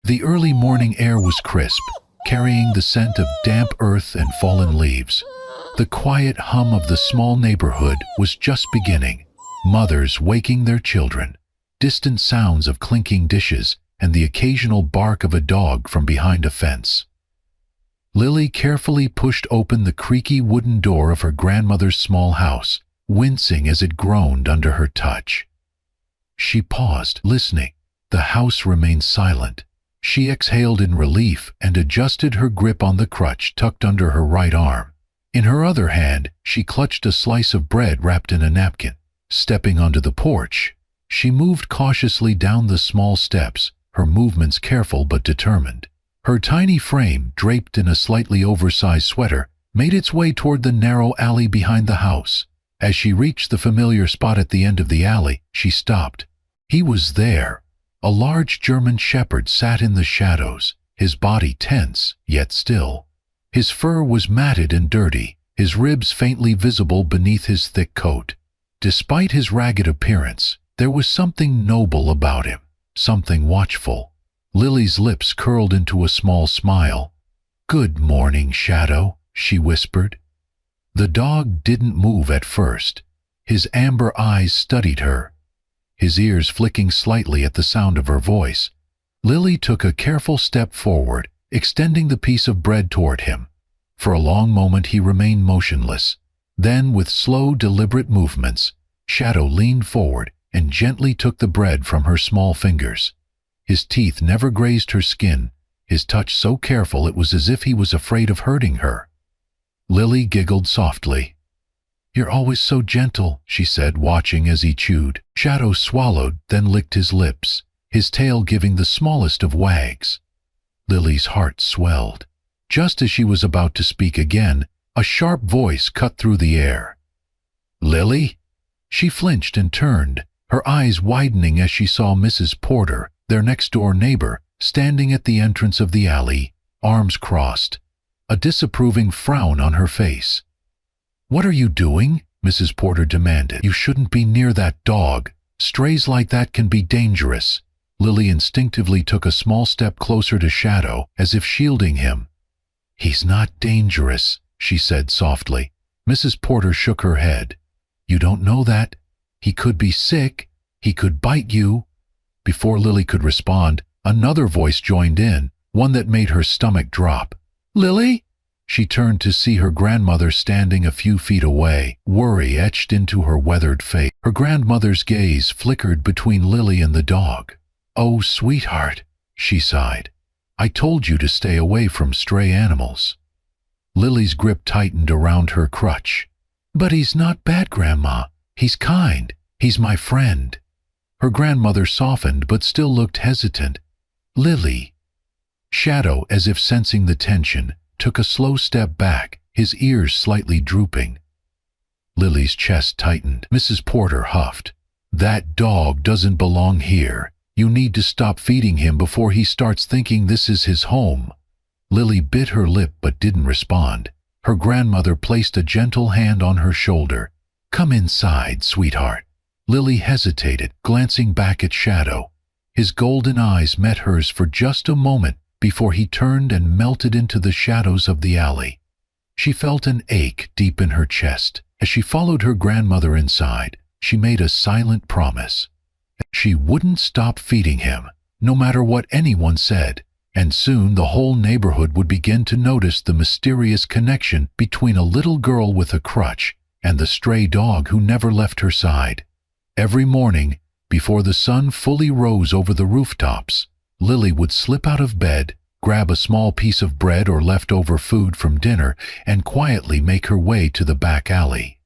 The early morning air was crisp, carrying the scent of damp earth and fallen leaves. The quiet hum of the small neighborhood was just beginning. Mothers waking their children, distant sounds of clinking dishes, and the occasional bark of a dog from behind a fence. Lily carefully pushed open the creaky wooden door of her grandmother's small house, wincing as it groaned under her touch. She paused, listening. The house remained silent. She exhaled in relief and adjusted her grip on the crutch tucked under her right arm. In her other hand, she clutched a slice of bread wrapped in a napkin. Stepping onto the porch, she moved cautiously down the small steps, her movements careful but determined. Her tiny frame, draped in a slightly oversized sweater, made its way toward the narrow alley behind the house. As she reached the familiar spot at the end of the alley, she stopped. He was there. A large German shepherd sat in the shadows, his body tense, yet still. His fur was matted and dirty, his ribs faintly visible beneath his thick coat. Despite his ragged appearance, there was something noble about him, something watchful. Lily's lips curled into a small smile. "Good morning, Shadow," she whispered. The dog didn't move at first. His amber eyes studied her, his ears flicking slightly at the sound of her voice. Lily took a careful step forward, extending the piece of bread toward him. For a long moment he remained motionless. Then, with slow, deliberate movements, Shadow leaned forward and gently took the bread from her small fingers. His teeth never grazed her skin, his touch so careful it was as if he was afraid of hurting her. Lily giggled softly. "You're always so gentle," she said, watching as he chewed. Shadow swallowed, then licked his lips, his tail giving the smallest of wags. Lily's heart swelled. Just as she was about to speak again, a sharp voice cut through the air. "Lily?" She flinched and turned, her eyes widening as she saw Mrs. Porter, their next-door neighbor, standing at the entrance of the alley, arms crossed, a disapproving frown on her face. "What are you doing?" Mrs. Porter demanded. "You shouldn't be near that dog. Strays like that can be dangerous." Lily instinctively took a small step closer to Shadow, as if shielding him. "He's not dangerous," she said softly. Mrs. Porter shook her head. "You don't know that. He could be sick. He could bite you." Before Lily could respond, another voice joined in, one that made her stomach drop. "Lily?" She turned to see her grandmother standing a few feet away, worry etched into her weathered face. Her grandmother's gaze flickered between Lily and the dog. "Oh, sweetheart," she sighed. "I told you to stay away from stray animals." Lily's grip tightened around her crutch. "But he's not bad, Grandma. He's kind. He's my friend." Her grandmother softened but still looked hesitant. "Lily." Shadow, as if sensing the tension, took a slow step back, his ears slightly drooping. Lily's chest tightened. Mrs. Porter huffed. "That dog doesn't belong here. You need to stop feeding him before he starts thinking this is his home." Lily bit her lip but didn't respond. Her grandmother placed a gentle hand on her shoulder. "Come inside, sweetheart." Lily hesitated, glancing back at Shadow. His golden eyes met hers for just a moment before he turned and melted into the shadows of the alley. She felt an ache deep in her chest. As she followed her grandmother inside, she made a silent promise. She wouldn't stop feeding him, no matter what anyone said, and soon the whole neighborhood would begin to notice the mysterious connection between a little girl with a crutch and the stray dog who never left her side. Every morning, before the sun fully rose over the rooftops, Lily would slip out of bed, grab a small piece of bread or leftover food from dinner, and quietly make her way to the back alley.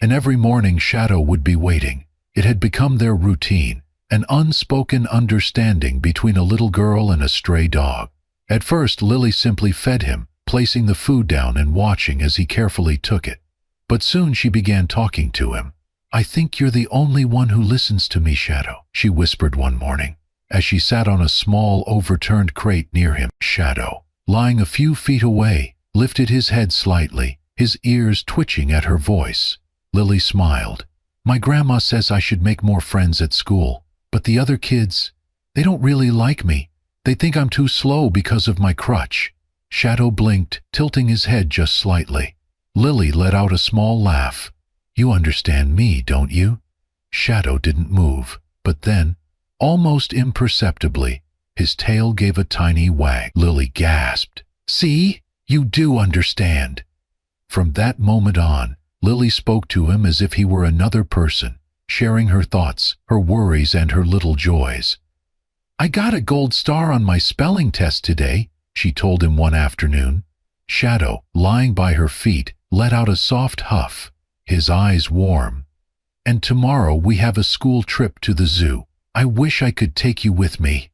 And every morning Shadow would be waiting. It had become their routine, an unspoken understanding between a little girl and a stray dog. At first, Lily simply fed him, placing the food down and watching as he carefully took it. But soon she began talking to him. "I think you're the only one who listens to me, Shadow," she whispered one morning, as she sat on a small, overturned crate near him. Shadow, lying a few feet away, lifted his head slightly, his ears twitching at her voice. Lily smiled. "My grandma says I should make more friends at school, but the other kids, they don't really like me. They think I'm too slow because of my crutch." Shadow blinked, tilting his head just slightly. Lily let out a small laugh. "You understand me, don't you?" Shadow didn't move, but then, almost imperceptibly, his tail gave a tiny wag. Lily gasped. "See? You do understand." From that moment on, Lily spoke to him as if he were another person, sharing her thoughts, her worries, and her little joys. "I got a gold star on my spelling test today," she told him one afternoon. Shadow, lying by her feet, let out a soft huff, his eyes warm. "And tomorrow we have a school trip to the zoo. I wish I could take you with me."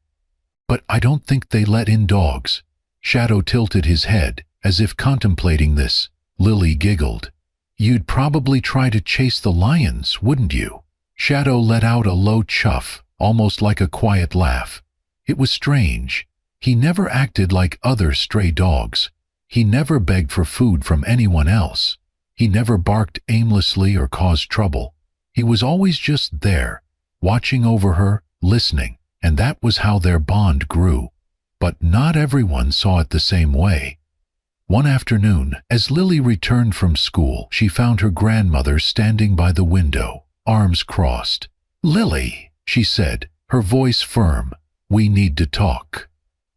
"But I don't think they let in dogs." Shadow tilted his head, as if contemplating this. Lily giggled. "You'd probably try to chase the lions, wouldn't you?" Shadow let out a low chuff, almost like a quiet laugh. It was strange. He never acted like other stray dogs. He never begged for food from anyone else. He never barked aimlessly or caused trouble. He was always just there, watching over her, listening, and that was how their bond grew. But not everyone saw it the same way. One afternoon, as Lily returned from school, she found her grandmother standing by the window, arms crossed. "Lily," she said, her voice firm, "we need to talk."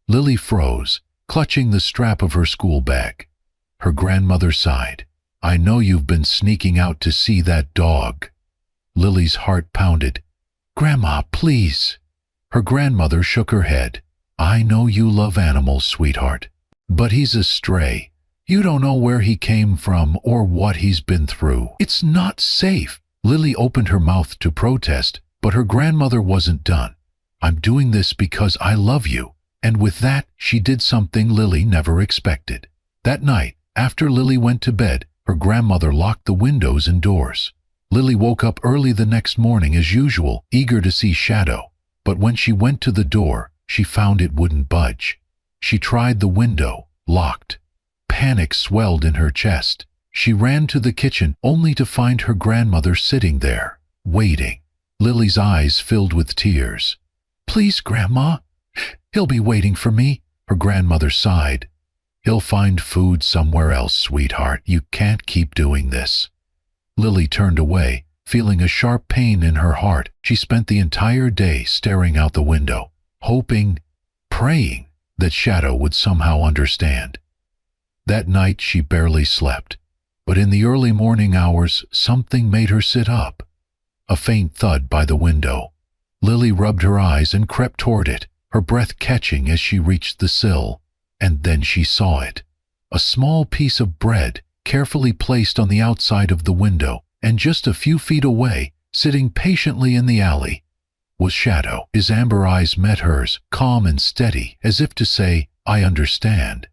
Lily froze, clutching the strap of her school bag. Her grandmother sighed. "I know you've been sneaking out to see that dog." Lily's heart pounded. "Grandma, please." Her grandmother shook her head. "I know you love animals, sweetheart. But he's a stray. You don't know where he came from or what he's been through. It's not safe." Lily opened her mouth to protest, but her grandmother wasn't done. "I'm doing this because I love you." And with that, she did something Lily never expected. That night, after Lily went to bed, her grandmother locked the windows and doors. Lily woke up early the next morning as usual, eager to see Shadow. But when she went to the door, she found it wouldn't budge. She tried the window, locked. Panic swelled in her chest. She ran to the kitchen only to find her grandmother sitting there, waiting. Lily's eyes filled with tears. "Please, Grandma. He'll be waiting for me," her grandmother sighed. "He'll find food somewhere else, sweetheart. You can't keep doing this." Lily turned away, feeling a sharp pain in her heart. She spent the entire day staring out the window, hoping, praying, that Shadow would somehow understand. That night she barely slept, but in the early morning hours something made her sit up. A faint thud by the window. Lily rubbed her eyes and crept toward it, her breath catching as she reached the sill. And then she saw it. A small piece of bread, carefully placed on the outside of the window, and just a few feet away, sitting patiently in the alley, was Shadow. His amber eyes met hers, calm and steady, as if to say, "I understand."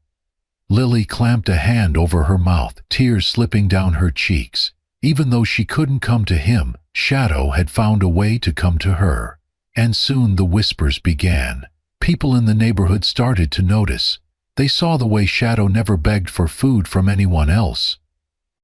Lily clamped a hand over her mouth, tears slipping down her cheeks. Even though she couldn't come to him, Shadow had found a way to come to her. And soon the whispers began. People in the neighborhood started to notice. They saw the way Shadow never begged for food from anyone else.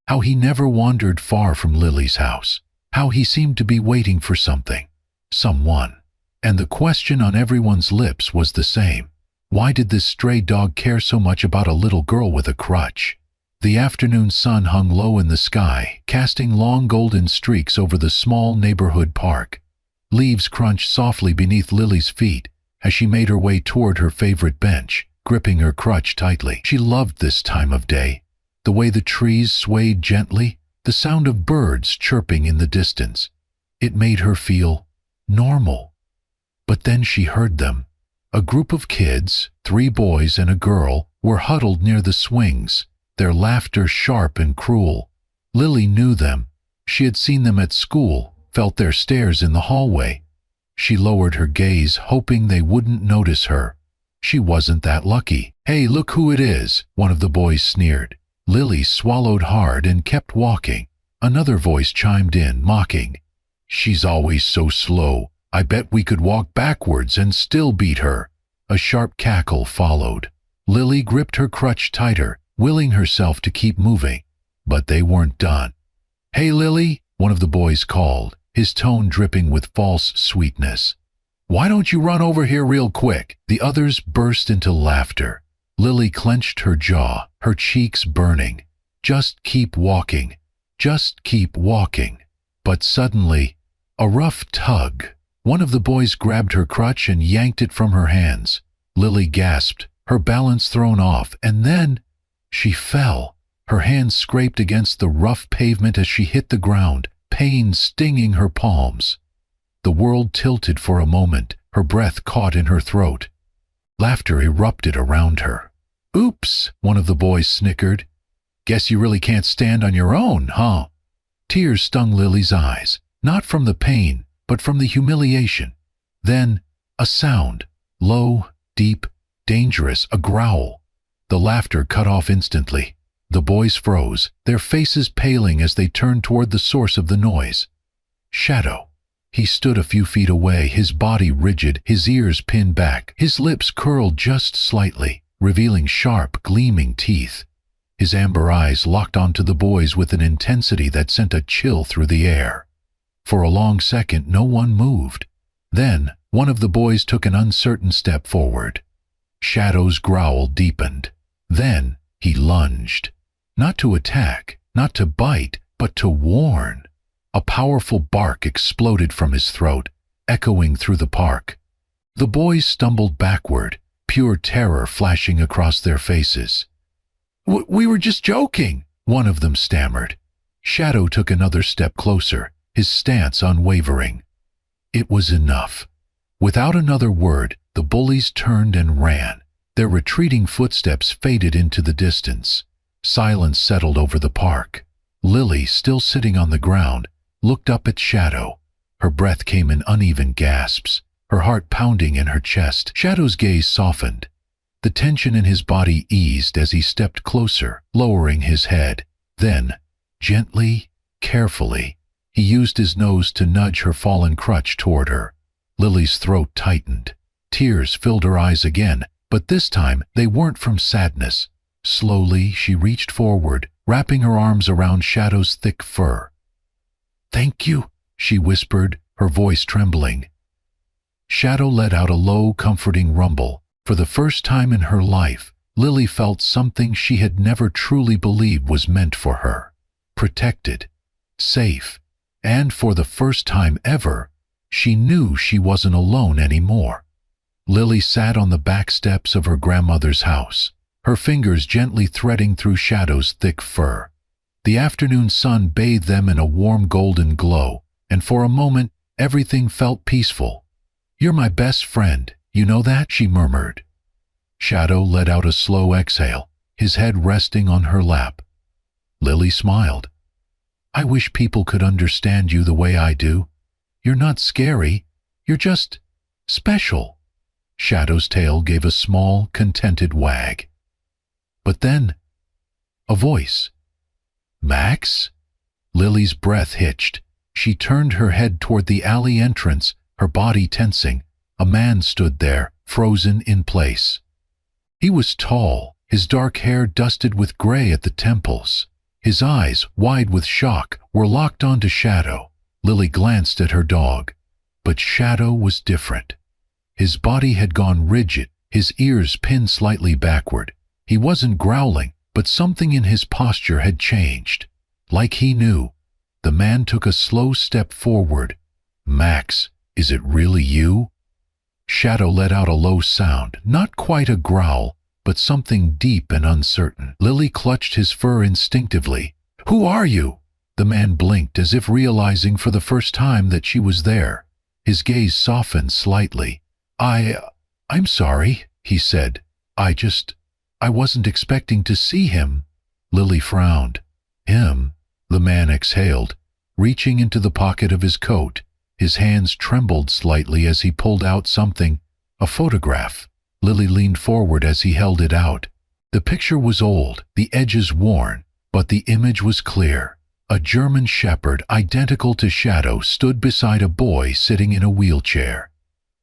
How he never wandered far from Lily's house. How he seemed to be waiting for something. Someone. And the question on everyone's lips was the same. Why did this stray dog care so much about a little girl with a crutch? The afternoon sun hung low in the sky, casting long golden streaks over the small neighborhood park. Leaves crunched softly beneath Lily's feet as she made her way toward her favorite bench, gripping her crutch tightly. She loved this time of day. The way the trees swayed gently, the sound of birds chirping in the distance. It made her feel normal. But then she heard them. A group of kids, 3 boys and a girl, were huddled near the swings, their laughter sharp and cruel. Lily knew them. She had seen them at school, felt their stares in the hallway. She lowered her gaze, hoping they wouldn't notice her. She wasn't that lucky. "Hey, look who it is," one of the boys sneered. Lily swallowed hard and kept walking. Another voice chimed in, mocking. "She's always so slow. I bet we could walk backwards and still beat her." A sharp cackle followed. Lily gripped her crutch tighter, willing herself to keep moving. But they weren't done. "Hey, Lily," one of the boys called, his tone dripping with false sweetness. Why don't you run over here real quick?" The others burst into laughter. Lily clenched her jaw, her cheeks burning. "Just keep walking. Just keep walking." But suddenly, a rough tug. One of the boys grabbed her crutch and yanked it from her hands. Lily gasped, her balance thrown off, and then she fell. Her hands scraped against the rough pavement as she hit the ground, pain stinging her palms. The world tilted for a moment, her breath caught in her throat. Laughter erupted around her. "Oops," one of the boys snickered. "Guess you really can't stand on your own, huh?" Tears stung Lily's eyes, not from the pain, but from the humiliation. Then, a sound, low, deep, dangerous, a growl. The laughter cut off instantly. The boys froze, their faces paling as they turned toward the source of the noise. Shadow. He stood a few feet away, his body rigid, his ears pinned back, his lips curled just slightly, revealing sharp, gleaming teeth. His amber eyes locked onto the boys with an intensity that sent a chill through the air. For a long second, no one moved. Then, one of the boys took an uncertain step forward. Shadow's growl deepened. Then, he lunged. Not to attack, not to bite, but to warn. A powerful bark exploded from his throat, echoing through the park. The boys stumbled backward, pure terror flashing across their faces. We were just joking," one of them stammered. Shadow took another step closer, his stance unwavering. It was enough. Without another word, the bullies turned and ran. Their retreating footsteps faded into the distance. Silence settled over the park. Lily, still sitting on the ground, looked up at Shadow. Her breath came in uneven gasps, her heart pounding in her chest. Shadow's gaze softened. The tension in his body eased as he stepped closer, lowering his head. Then, gently, carefully, he used his nose to nudge her fallen crutch toward her. Lily's throat tightened. Tears filled her eyes again, but this time they weren't from sadness. Slowly, she reached forward, wrapping her arms around Shadow's thick fur. "Thank you," she whispered, her voice trembling. Shadow let out a low, comforting rumble. For the first time in her life, Lily felt something she had never truly believed was meant for her. Protected, safe, and for the first time ever, she knew she wasn't alone anymore. Lily sat on the back steps of her grandmother's house, her fingers gently threading through Shadow's thick fur. The afternoon sun bathed them in a warm golden glow, and for a moment everything felt peaceful. "You're my best friend, you know that?" she murmured. Shadow let out a slow exhale, his head resting on her lap. Lily smiled. "I wish people could understand you the way I do. You're not scary, you're just special." Shadow's tail gave a small, contented wag. But then, a voice. "Max?" Lily's breath hitched. She turned her head toward the alley entrance, her body tensing. A man stood there, frozen in place. He was tall, his dark hair dusted with gray at the temples. His eyes, wide with shock, were locked onto Shadow. Lily glanced at her dog. But Shadow was different. His body had gone rigid, his ears pinned slightly backward. He wasn't growling, but something in his posture had changed. Like he knew. The man took a slow step forward. "Max, is it really you?" Shadow let out a low sound, not quite a growl, but something deep and uncertain. Lily clutched his fur instinctively. "Who are you?" The man blinked as if realizing for the first time that she was there. His gaze softened slightly. I'm sorry," he said. I wasn't expecting to see him." Lily frowned. "Him?" The man exhaled, reaching into the pocket of his coat. His hands trembled slightly as he pulled out something, a photograph. Lily leaned forward as he held it out. The picture was old, the edges worn, but the image was clear. A German shepherd, identical to Shadow, stood beside a boy sitting in a wheelchair.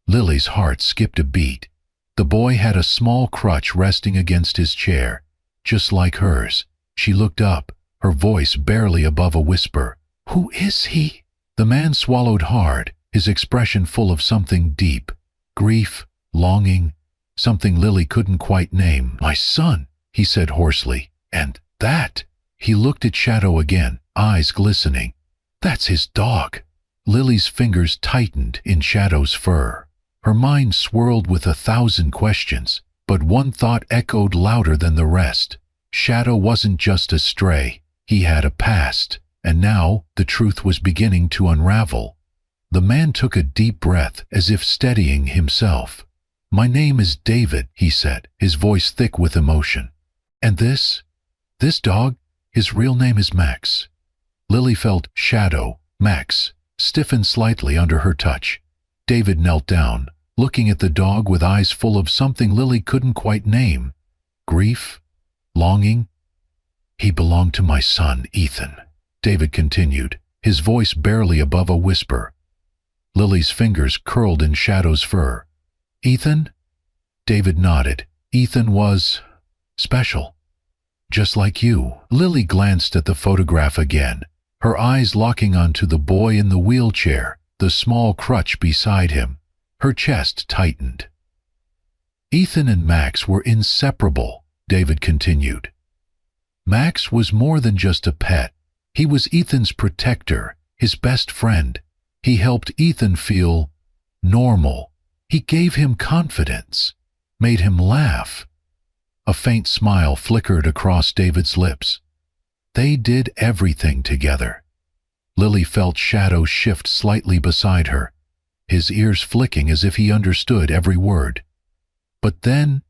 Lily's heart skipped a beat. The boy had a small crutch resting against his chair, just like hers. She looked up, her voice barely above a whisper. "Who is he?" The man swallowed hard, his expression full of something deep. grief, longing, something Lily couldn't quite name. "My son," he said hoarsely. "And that?" He looked at Shadow again, eyes glistening. "That's his dog." Lily's fingers tightened in Shadow's fur. Her mind swirled with 1,000 questions, but one thought echoed louder than the rest. Shadow wasn't just a stray. He had a past, and now the truth was beginning to unravel. The man took a deep breath as if steadying himself. "My name is David," he said, his voice thick with emotion. "And this dog, his real name is Max." Lily felt Shadow, Max, stiffen slightly under her touch. David knelt down, looking at the dog with eyes full of something Lily couldn't quite name. Grief? Longing? "He belonged to my son, Ethan," David continued, his voice barely above a whisper. Lily's fingers curled in Shadow's fur. "Ethan?" David nodded. "Ethan was special. Just like you." Lily glanced at the photograph again, her eyes locking onto the boy in the wheelchair, the small crutch beside him. Her chest tightened. "Ethan and Max were inseparable," David continued. "Max was more than just a pet. He was Ethan's protector, his best friend. He helped Ethan feel normal. He gave him confidence, made him laugh." A faint smile flickered across David's lips. They did everything together. Lily felt Shadow shift slightly beside her, his ears flicking as if he understood every word. But then,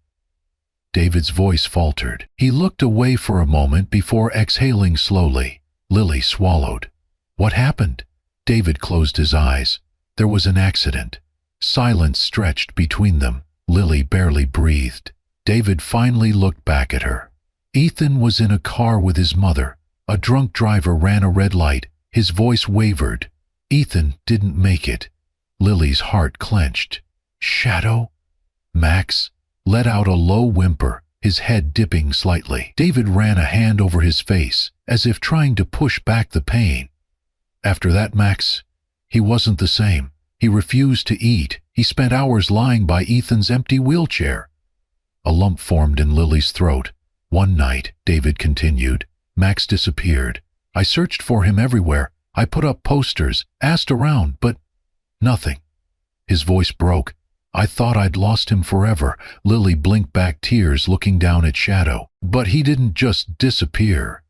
David's voice faltered. He looked away for a moment before exhaling slowly. Lily swallowed. "What happened?" David closed his eyes. There was an accident. Silence stretched between them. Lily barely breathed. David finally looked back at her. Ethan was in a car with his mother. A drunk driver ran a red light. His voice wavered. "Ethan didn't make it." Lily's heart clenched. "Shadow?" Max let out a low whimper, his head dipping slightly. David ran a hand over his face, as if trying to push back the pain. "After that, Max, he wasn't the same. He refused to eat. He spent hours lying by Ethan's empty wheelchair." A lump formed in Lily's throat. "One night," David continued, "Max disappeared. I searched for him everywhere. I put up posters, asked around, but nothing." His voice broke. "I thought I'd lost him forever." Lily blinked back tears, looking down at Shadow. "But he didn't just disappear."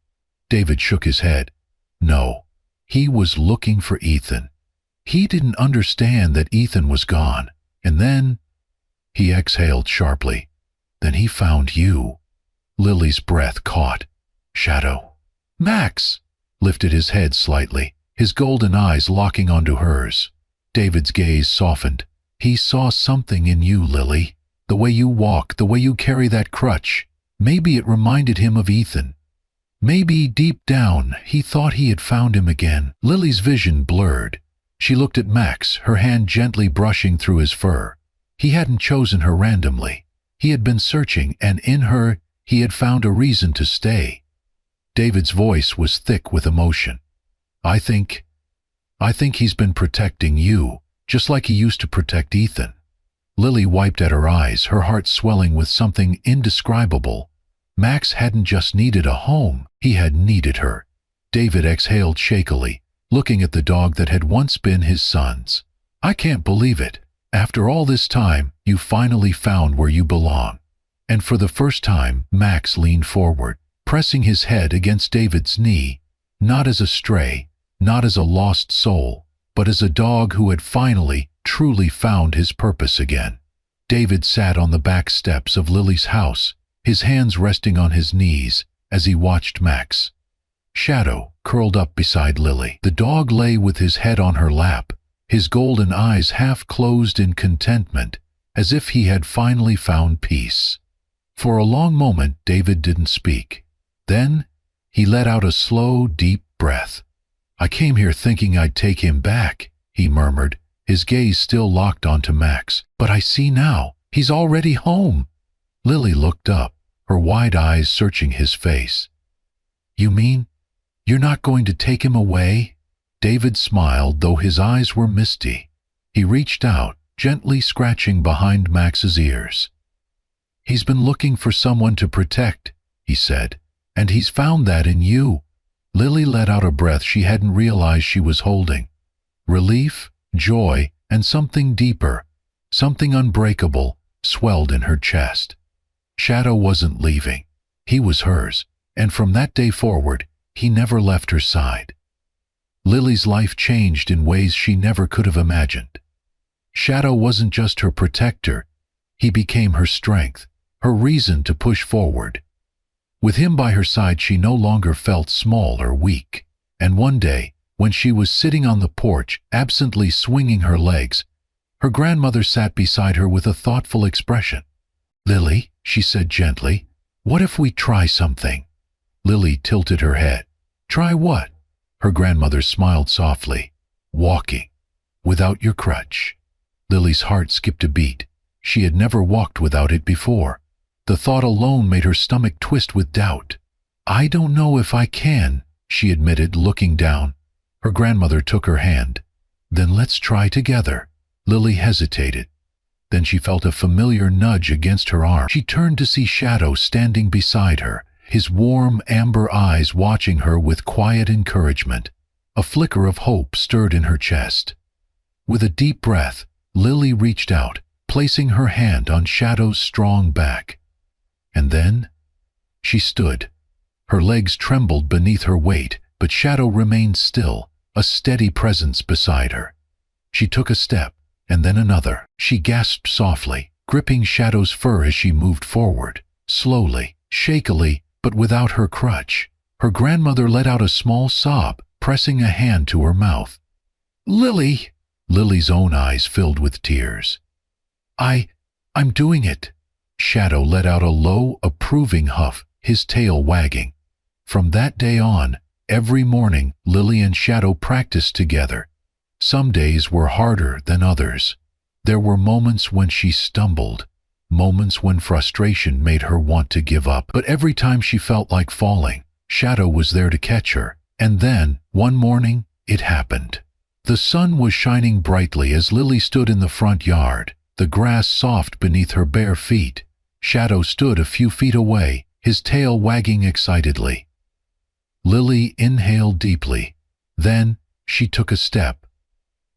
David shook his head. "No, he was looking for Ethan. He didn't understand that Ethan was gone. And then," he exhaled sharply, "then he found you." Lily's breath caught. "Shadow." Max lifted his head slightly, his golden eyes locking onto hers. David's gaze softened. "He saw something in you, Lily. The way you walk, the way you carry that crutch. Maybe it reminded him of Ethan. Maybe deep down he thought he had found him again." Lily's vision blurred. She looked at Max, her hand gently brushing through his fur. He hadn't chosen her randomly. He had been searching, and in her he had found a reason to stay. David's voice was thick with emotion. I think he's been protecting you, just like he used to protect Ethan." Lily wiped at her eyes, her heart swelling with something indescribable. Max hadn't just needed a home, he had needed her. David exhaled shakily, looking at the dog that had once been his son's. "I can't believe it. After all this time, you finally found where you belong." And for the first time, Max leaned forward, pressing his head against David's knee, not as a stray, not as a lost soul, but as a dog who had finally, truly found his purpose again. David sat on the back steps of Lily's house, his hands resting on his knees as he watched Max. Shadow curled up beside Lily. The dog lay with his head on her lap, his golden eyes half closed in contentment, as if he had finally found peace. For a long moment, David didn't speak. Then he let out a slow, deep breath. "I came here thinking I'd take him back," he murmured, his gaze still locked onto Max. "But I see now, he's already home." Lily looked up, her wide eyes searching his face. "You mean you're not going to take him away?" David smiled, though his eyes were misty. He reached out, gently scratching behind Max's ears. "He's been looking for someone to protect," he said, "and he's found that in you." Lily let out a breath she hadn't realized she was holding. Relief, joy, and something deeper, something unbreakable, swelled in her chest. Shadow wasn't leaving. He was hers, and from that day forward, he never left her side. Lily's life changed in ways she never could have imagined. Shadow wasn't just her protector, he became her strength, her reason to push forward. With him by her side, she no longer felt small or weak. And one day, when she was sitting on the porch, absently swinging her legs, her grandmother sat beside her with a thoughtful expression. "Lily," she said gently, "what if we try something?" Lily tilted her head. "Try what?" Her grandmother smiled softly. "Walking, without your crutch." Lily's heart skipped a beat. She had never walked without it before. The thought alone made her stomach twist with doubt. "I don't know if I can," she admitted, looking down. Her grandmother took her hand. "Then let's try together." Lily hesitated. Then she felt a familiar nudge against her arm. She turned to see Shadow standing beside her, his warm amber eyes watching her with quiet encouragement. A flicker of hope stirred in her chest. With a deep breath, Lily reached out, placing her hand on Shadow's strong back. And then she stood. Her legs trembled beneath her weight, but Shadow remained still, a steady presence beside her. She took a step, and then another. She gasped softly, gripping Shadow's fur as she moved forward, slowly, shakily, but without her crutch. Her grandmother let out a small sob, pressing a hand to her mouth. "Lily!" Lily's own eyes filled with tears. I'm doing it." Shadow let out a low, approving huff, his tail wagging. From that day on, every morning, Lily and Shadow practiced together. Some days were harder than others. There were moments when she stumbled, moments when frustration made her want to give up. But every time she felt like falling, Shadow was there to catch her. And then, one morning, it happened. The sun was shining brightly as Lily stood in the front yard, the grass soft beneath her bare feet. Shadow stood a few feet away, his tail wagging excitedly. Lily inhaled deeply. Then she took a step,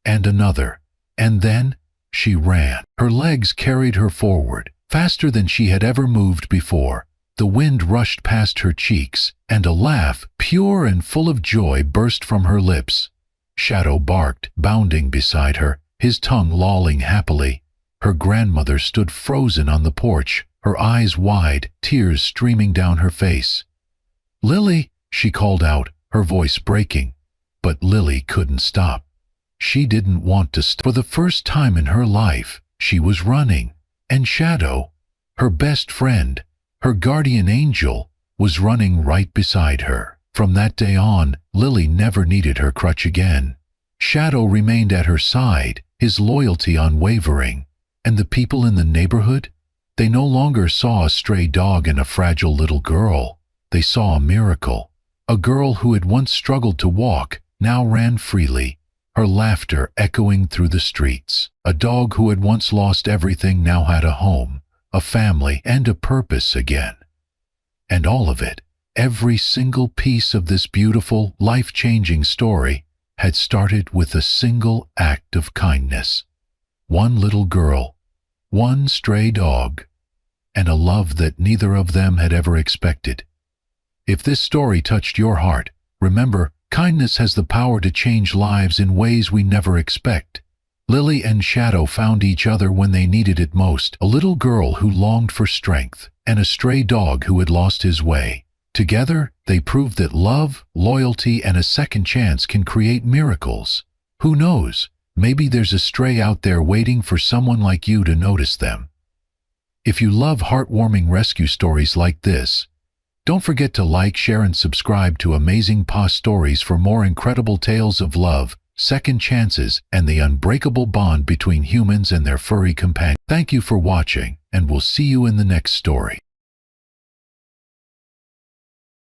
and another, and then she ran. Her legs carried her forward, faster than she had ever moved before. The wind rushed past her cheeks, and a laugh, pure and full of joy, burst from her lips. Shadow barked, bounding beside her, his tongue lolling happily. Her grandmother stood frozen on the porch, her eyes wide, tears streaming down her face. "Lily!" she called out, her voice breaking. But Lily couldn't stop. She didn't want to stop. For the first time in her life, she was running. And Shadow, her best friend, her guardian angel, was running right beside her. From that day on, Lily never needed her crutch again. Shadow remained at her side, his loyalty unwavering. And the people in the neighborhood? They no longer saw a stray dog and a fragile little girl. They saw a miracle. A girl who had once struggled to walk now ran freely, her laughter echoing through the streets. A dog who had once lost everything now had a home, a family, and a purpose again. And all of it, every single piece of this beautiful, life-changing story, had started with a single act of kindness. One little girl, one stray dog, and a love that neither of them had ever expected. If this story touched your heart, remember, kindness has the power to change lives in ways we never expect. Lily and Shadow found each other when they needed it most, a little girl who longed for strength, and a stray dog who had lost his way. Together, they proved that love, loyalty, and a second chance can create miracles. Who knows? Maybe there's a stray out there waiting for someone like you to notice them. If you love heartwarming rescue stories like this, don't forget to like, share, and subscribe to Amazing Paw Stories for more incredible tales of love, second chances, and the unbreakable bond between humans and their furry companions. Thank you for watching, and we'll see you in the next story.